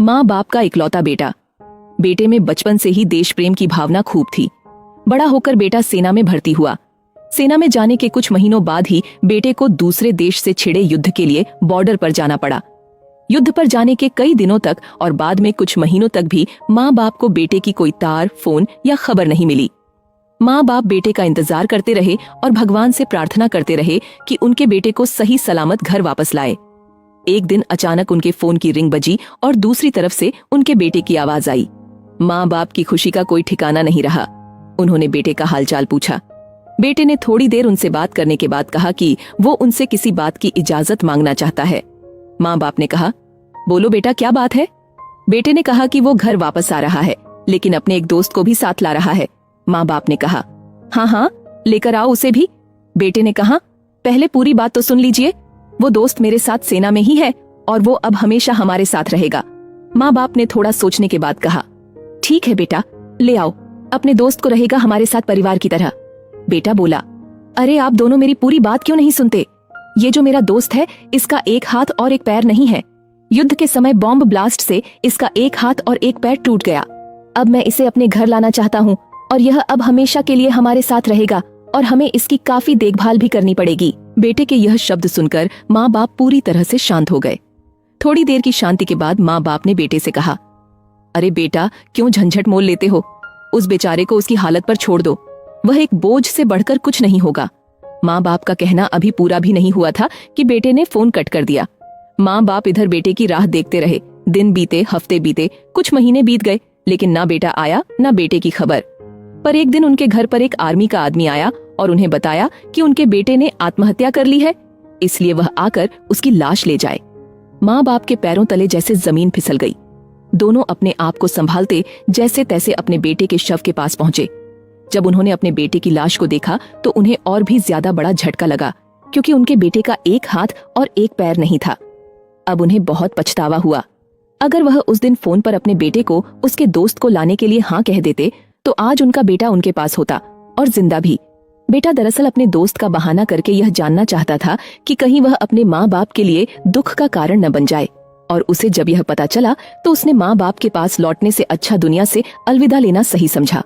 माँ बाप का इकलौता बेटा। बेटे में बचपन से ही देश प्रेम की भावना खूब थी। बड़ा होकर बेटा सेना में भर्ती हुआ। सेना में जाने के कुछ महीनों बाद ही बेटे को दूसरे देश से छिड़े युद्ध के लिए बॉर्डर पर जाना पड़ा। युद्ध पर जाने के कई दिनों तक और बाद में कुछ महीनों तक भी माँ बाप को बेटे की कोई तार, फोन या खबर नहीं मिली। माँ बाप बेटे का इंतजार करते रहे और भगवान से प्रार्थना करते रहे कि उनके बेटे को सही सलामत घर वापस लाए। एक दिन अचानक उनके फोन की रिंग बजी और दूसरी तरफ से उनके बेटे की आवाज आई। माँ बाप की खुशी का कोई ठिकाना नहीं रहा। उन्होंने बेटे का हालचाल पूछा। बेटे ने थोड़ी देर उनसे बात करने के बाद कहा कि वो उनसे किसी बात की इजाजत मांगना चाहता है। माँ बाप ने कहा, बोलो बेटा, क्या बात है? बेटे ने कहा कि वो घर वापस आ रहा है, लेकिन अपने एक दोस्त को भी साथ ला रहा है। माँ बाप ने कहा, हाँ हाँ, लेकर आओ उसे भी। बेटे ने कहा, पहले पूरी बात तो सुन लीजिए। वो दोस्त मेरे साथ सेना में ही है और वो अब हमेशा हमारे साथ रहेगा। माँ बाप ने थोड़ा सोचने के बाद कहा, ठीक है बेटा, ले आओ, अपने दोस्त को रहेगा हमारे साथ परिवार की तरह। बेटा बोला, अरे आप दोनों मेरी पूरी बात क्यों नहीं सुनते? ये जो मेरा दोस्त है, इसका एक हाथ और एक पैर नहीं है। युद्ध के समय बॉम्ब ब्लास्ट से इसका एक हाथ और एक पैर टूट गया। अब मैं इसे अपने घर लाना चाहता हूँ और यह अब हमेशा के लिए हमारे साथ रहेगा और हमें इसकी काफी देखभाल भी करनी पड़ेगी। बेटे के यह शब्द सुनकर माँ बाप पूरी तरह से शांत हो गए। थोड़ी देर की शांति के बाद माँ बाप ने बेटे से कहा, अरे बेटा, क्यों झंझट मोल लेते हो? उस बेचारे को उसकी हालत पर छोड़ दो। वह एक बोझ से बढ़कर कुछ नहीं होगा। माँ बाप का कहना अभी पूरा भी नहीं हुआ था कि बेटे ने फोन कट कर दिया। माँ बाप इधर बेटे की राह देखते रहे। दिन बीते, हफ्ते बीते, कुछ महीने बीत गए, लेकिन ना बेटा आया ना बेटे की खबर। पर एक दिन उनके घर पर एक आर्मी का आदमी आया और उन्हें बताया कि उनके बेटे ने आत्महत्या कर ली है, इसलिए वह आकर उसकी लाश ले जाए। माँ बाप के पैरों तले जैसे जमीन फिसल गई। दोनों अपने आप को संभालते जैसे तैसे अपने बेटे के शव के पास पहुंचे। जब उन्होंने अपने बेटे की लाश को देखा तो उन्हें और भी ज्यादा बड़ा झटका लगा, क्योंकि उनके बेटे का एक हाथ और एक पैर नहीं था। अब उन्हें बहुत पछतावा हुआ। अगर वह उस दिन फोन पर अपने बेटे को उसके दोस्त को लाने के लिए हाँ कह देते तो आज उनका बेटा उनके पास होता और जिंदा भी। बेटा दरअसल अपने दोस्त का बहाना करके यह जानना चाहता था कि कहीं वह अपने माँ बाप के लिए दुख का कारण न बन जाए, और उसे जब यह पता चला तो उसने माँ बाप के पास लौटने से अच्छा दुनिया से अलविदा लेना सही समझा।